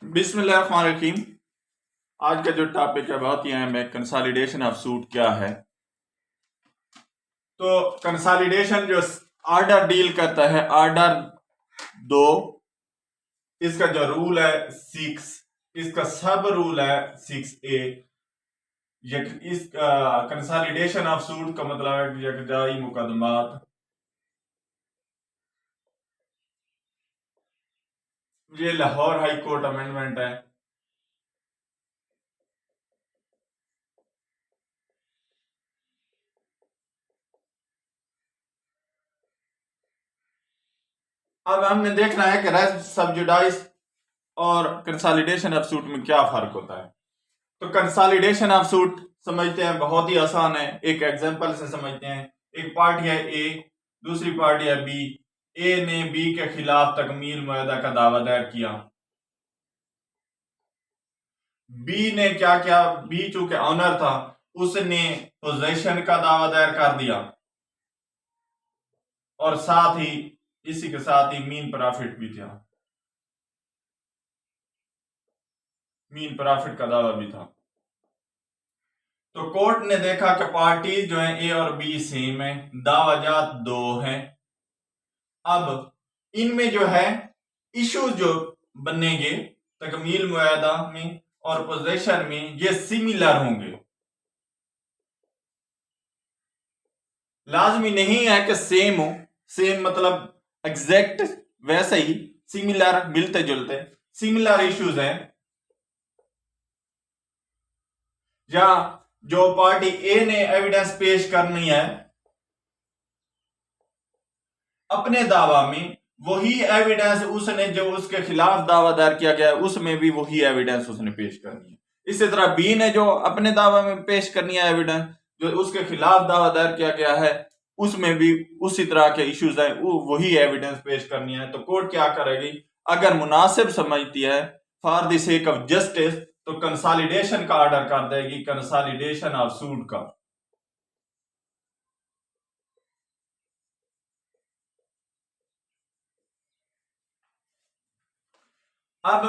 बिस्मिल्लाहिर्रहमानिर्रहीम। आज का जो टॉपिक है बहुत ही अहम है, कंसोलिडेशन ऑफ सूट क्या है। तो कंसोलिडेशन जो ऑर्डर डील करता है, ऑर्डर 2, इसका जो रूल है 6, इसका सब रूल है 6A। इस कंसोलिडेशन ऑफ सूट का मतलब है यकजाई मुकदमात। ये लाहौर हाई कोर्ट अमेंडमेंट है। अब हमने देखना है कि रेस्ट सब्जुडाइज और कंसोलिडेशन ऑफ सूट में क्या फर्क होता है। तो कंसोलिडेशन ऑफ सूट समझते हैं, बहुत ही आसान है, एक एग्जांपल से समझते हैं। एक पार्टी है ए, दूसरी पार्टी है बी। ए ने बी के खिलाफ तकमील मुआहदा का दावा दायर किया। बी ने क्या किया, बी चूंकि ऑनर था, उसने पोजेशन का दावा दायर कर दिया और साथ ही इसी के साथ ही मीन प्रॉफिट भी था, मीन प्रॉफिट का दावा भी था। तो कोर्ट ने देखा कि पार्टीज जो है ए और बी सेम है, दावाजात 2 हैं। अब इनमें जो है इशू जो बनेंगे तकमील मुआहदा में और पोजेशन में, ये सिमिलर होंगे। लाजमी नहीं है कि सेम हो, सेम मतलब एग्जैक्ट वैसे ही, सिमिलर मिलते जुलते, सिमिलर इश्यूज हैं। या जो पार्टी ए ने एविडेंस पेश करनी है अपने दावा में, वही एविडेंस उसने जो उसके खिलाफ दावा दायर किया गया है उसमें भी वही एविडेंस उसने पेश करनी है। इसी तरह बी ने जो अपने दावा में पेश करनी है एविडेंस, जो उसके खिलाफ दावा दायर किया गया है उसमें भी उसी तरह के इश्यूज हैं, वही एविडेंस पेश करनी है। तो कोर्ट क्या करेगी, अगर मुनासिब समझती है for the sake of justice, तो कंसोलिडेशन का ऑर्डर कर देगी, कंसोलिडेशन ऑफ सूट का। अब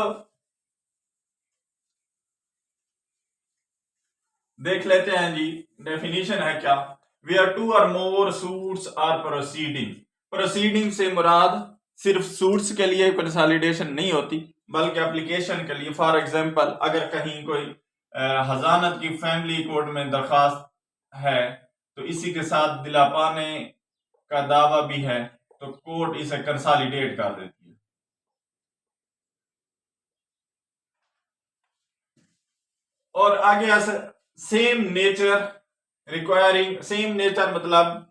देख लेते हैं जी, डेफिनेशन है क्या। वेयर 2 और मोर सूट्स आर प्रोसीडिंग। प्रोसीडिंग से मुराद सिर्फ सूट्स के लिए कंसोलिडेशन नहीं होती, बल्कि एप्लीकेशन के लिए। फॉर एग्जांपल, अगर कहीं कोई हजानत की फैमिली कोर्ट में दरखास्त है तो इसी के साथ दिला पाने का दावा भी है, तो कोर्ट इसे कंसोलिडेट कर देती है। और आगे same nature requiring, same nature मतलब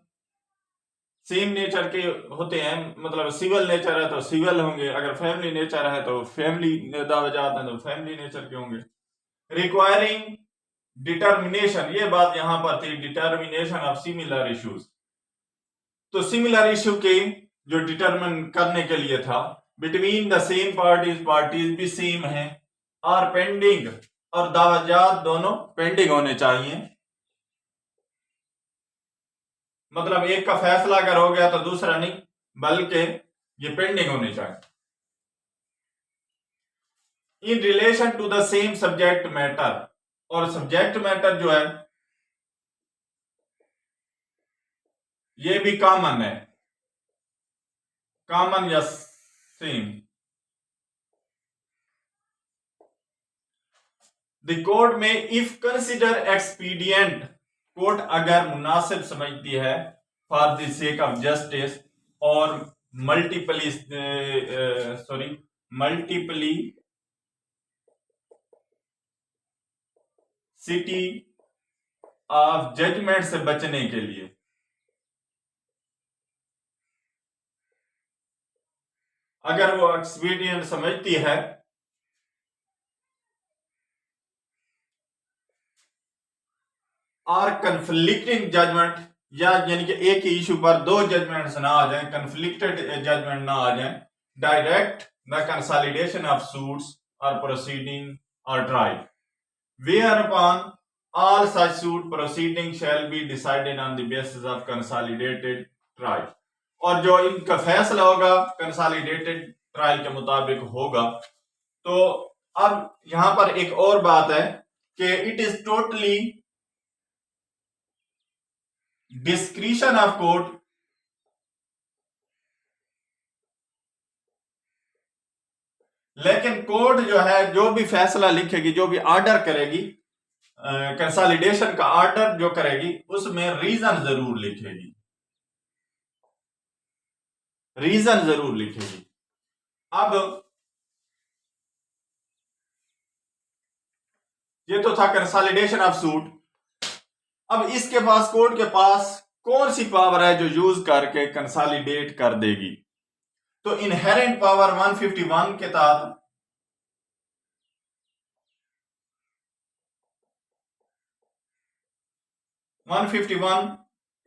सेम नेचर के होते हैं, मतलब सिविल नेचर है तो सिविल होंगे, अगर फैमिली नेचर है तो फैमिली दावजात हैं तो फैमिली नेचर के होंगे। रिक्वायरिंग डिटर्मिनेशन, ये बात यहां पर थी, डिटर्मिनेशन ऑफ सिमिलर इश्यूज। तो सिमिलर इश्यू के जो डिटर्मिन करने के लिए था, between the same parties, parties भी सेम हैं, और पेंडिंग, और दावजात दोनों पेंडिंग होने चाहिए। मतलब एक का फैसला अगर हो गया तो दूसरा नहीं, बल्कि ये पेंडिंग होनी चाहिए। In relation to the same subject matter, और सब्जेक्ट मैटर जो है ये भी कॉमन है, कॉमन या सेम। द कोर्ट में इफ कंसिडर एक्सपीडियंट, कोर्ट अगर मुनासिब समझती है for the sake of justice और मल्टीपली सिटी ऑफ जजमेंट से बचने के लिए, अगर वो एक्सपीडियंट समझती है और कंफ्लिक्टिंग जजमेंट, या यानी कि एक ही इशू पर 2 जजमेंट्स ना आ जाएं, कंफ्लिक्टेड जजमेंट ना आ जाएं, direct the consolidation of suits और प्रोसीडिंग और trial, whereupon all such suit proceeding shall be decided on the basis of consolidated trial। और जो इनका फैसला होगा कंसोलिडेटेड ट्रायल के मुताबिक होगा। तो अब यहां पर एक और बात है कि it is totally discretion of court, लेकिन कोर्ट जो है जो भी फैसला लिखेगी, जो भी ऑर्डर करेगी, कंसोलिडेशन का ऑर्डर जो करेगी, उसमें रीजन जरूर लिखेगी, रीजन जरूर लिखेगी। अब ये तो था कंसोलिडेशन ऑफ सूट। अब इसके पास, कोर्ट के पास कौन सी पावर है जो यूज करके कंसोलिडेट कर देगी? तो इनहेरेंट पावर 151 के तहत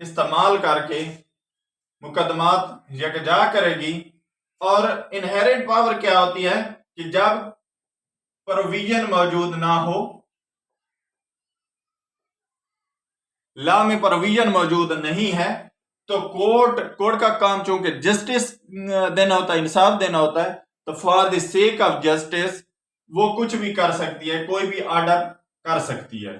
इस्तेमाल करके मुकदमात यकजा करेगी। और इनहेरेंट पावर क्या होती है कि जब प्रोविजन मौजूद ना हो, लॉ में प्रोविजन मौजूद नहीं है, तो कोर्ट का काम चूंकि जस्टिस देना होता है, इंसाफ देना होता है, तो for the sake of justice वो कुछ भी कर सकती है, कोई भी ऑर्डर कर सकती है।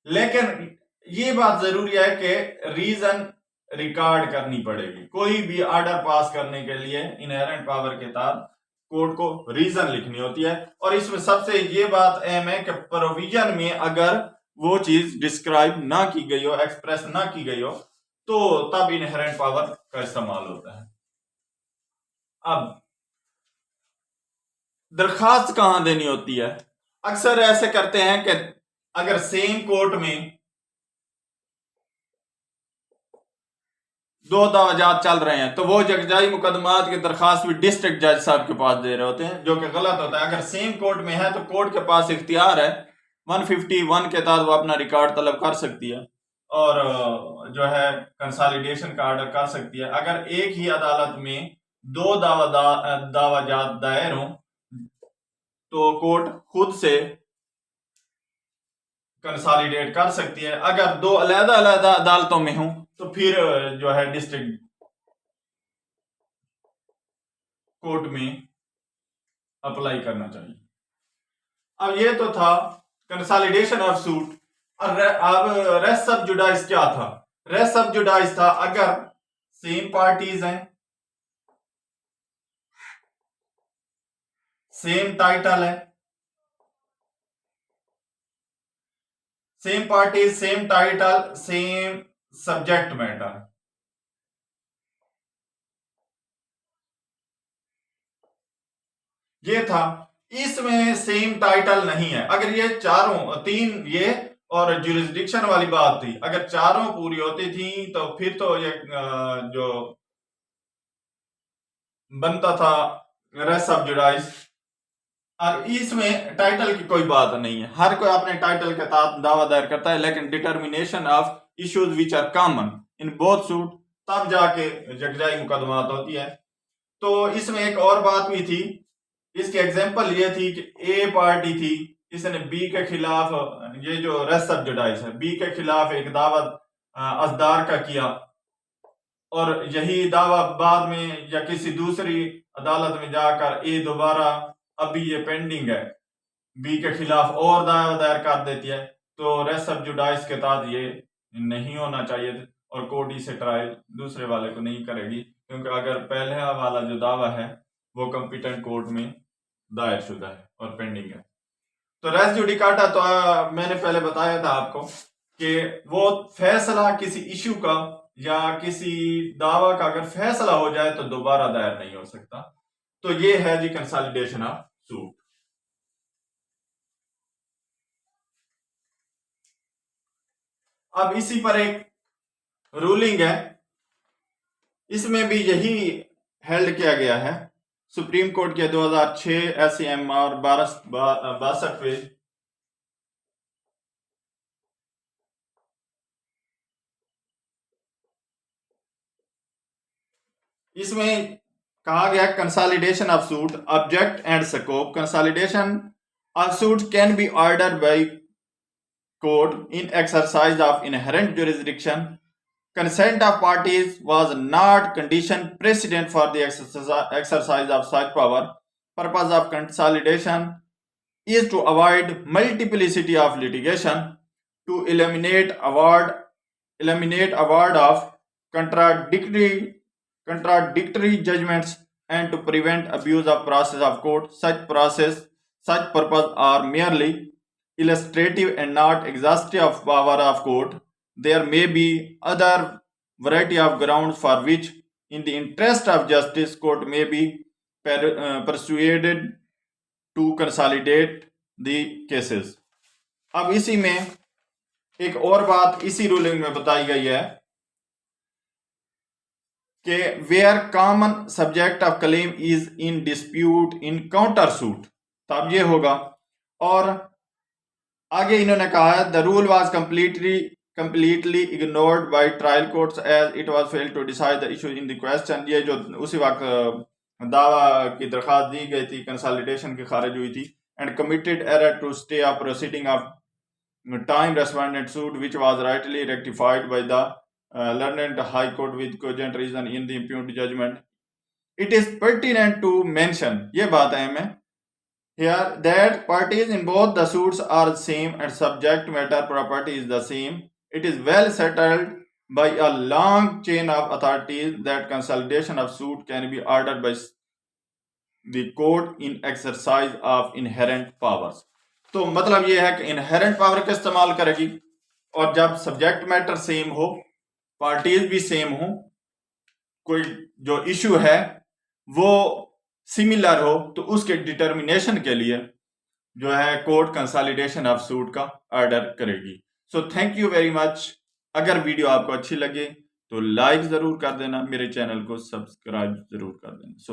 लेकिन ये बात जरूरी है कि रीजन रिकॉर्ड करनी पड़ेगी। कोई भी ऑर्डर पास करने के लिए इनहेरेंट पावर के तहत कोर्ट को रीजन लिखनी होती है। और इसमें सबसे ये बात अहम है कि प्रोविजन में अगर वो चीज डिस्क्राइब ना की गई हो, एक्सप्रेस ना की गई हो, तो तब इनहेरेंट पावर का इस्तेमाल होता है। अब दरखास्त कहां देनी होती है? अक्सर ऐसे करते हैं कि अगर सेम कोर्ट में दो दवाजात चल रहे हैं, तो वो जगजाई मुकदमात की दरखास्त भी डिस्ट्रिक्ट जज साहब के पास दे रहे होते हैं, जो कि गलत होता है। अगर सेम कोर्ट में है तो कोर्ट के पास इख्तियार है 151 के तहत वो अपना रिकॉर्ड तलब कर सकती है और जो है कंसोलिडेशन का ऑर्डर कर सकती है। अगर एक ही अदालत में दो दावाजात दायर हों तो कोर्ट खुद से कंसोलिडेट कर सकती है। अगर दो अलग-अलग अदालतों में हों तो फिर जो है डिस्ट्रिक्ट कोर्ट में अप्लाई करना चाहिए। अब ये तो था कंसोलिडेशन ऑफ सूट। अब रेस्ट सब जुडाइस क्या था? रेस्ट सब जुडाइस था अगर सेम पार्टीज हैं, सेम टाइटल है, same parties, same title, same subject matter, ये था। इसमें सेम टाइटल नहीं है। अगर ये चारों, तीन ये और ज्यूरिसडिक्शन वाली बात थी, अगर चारों पूरी होती थी तो फिर तो ये जो बनता था रेस्ट सब जुडाइस। और इसमें टाइटल की कोई बात नहीं है, हर कोई अपने टाइटल के तहत दावा दायर करता है, लेकिन determination of issues which are common in both suit तब जाके जगजाई मुकदमात होती है। तो इसमें एक और बात भी थी, इसकी एग्जांपल ये थी कि ए पार्टी थी, इसने बी के खिलाफ, ये जो रेस्ट सब जुडाइस है, बी के खिलाफ एक दावा असदार का किया और यही दावा बाद में या किसी दूसरी अदालत में जाकर ए दोबारा, अभी ये पेंडिंग है, बी के खिलाफ और दावा दायर कर देती है, तो रेस्ट सब जुडाइस के तहत ये नहीं होना चाहिए और कोर्ट इसे ट्रायल दूसरे वाले को नहीं करेगी, क्योंकि अगर पहले वाला जो दावा है वो कॉम्पिटेंट कोर्ट में दायर शुदा है और पेंडिंग है। तो रेस जुडिकाटा तो मैंने पहले बताया था आपको कि वो फैसला किसी इश्यू का या किसी दावा का अगर फैसला हो जाए तो दोबारा दायर नहीं हो सकता। तो ये है जी कंसोलिडेशन ऑफ सूट। अब इसी पर एक रूलिंग है, इसमें भी यही हेल्ड किया गया है सुप्रीम कोर्ट के 2006 SCMR 62 पेज। इसमें कहा गया consolidation of suit, object and scope. Consolidation of suit can be ordered by court in exercise of inherent jurisdiction. Consent of parties was not condition precedent for the exercise of such power. purpose of consolidation is to avoid multiplicity of litigation, to eliminate award of contradictory judgments, and to prevent abuse of process of court. Such purposes are merely illustrative and not exhaustive of power of court. There may be other variety of grounds for which, in the interest of justice, court may be persuaded to consolidate the cases. अब इसी में एक और बात इसी ruling में बताई गई है कि where common subject of claim is in dispute in counter suit, तो अब ये होगा। और आगे इन्होंने कहा है the rule was completely ignored by trial courts as it was failed to decide the issue in the question। ये जो उसी वक्त दावा की दरखास्त दी गई थी कंसोलिडेशन की खारिज हुई थी। And committed error to stay of proceeding of time respondent suit which was rightly rectified by the learned high court with cogent reason in the impugned judgment। It is pertinent to mention, ये बात है में here, that parties in both the suits are the same and subject matter property is the same। It is well settled by a long chain of authorities that consolidation of suit can be ordered by the court in exercise of inherent powers। तो मतलब ये है कि inherent power का इस्तेमाल करेगी, और जब सब्जेक्ट मैटर सेम हो, पार्टीज भी सेम हो, कोई जो इशू है वो सिमिलर हो, तो उसके डिटर्मिनेशन के लिए जो है कोर्ट कंसोलिडेशन ऑफ सूट का ऑर्डर करेगी। So thank you very much. अगर वीडियो आपको अच्छी लगे तो लाइक जरूर कर देना, मेरे चैनल को सब्सक्राइब जरूर कर देना।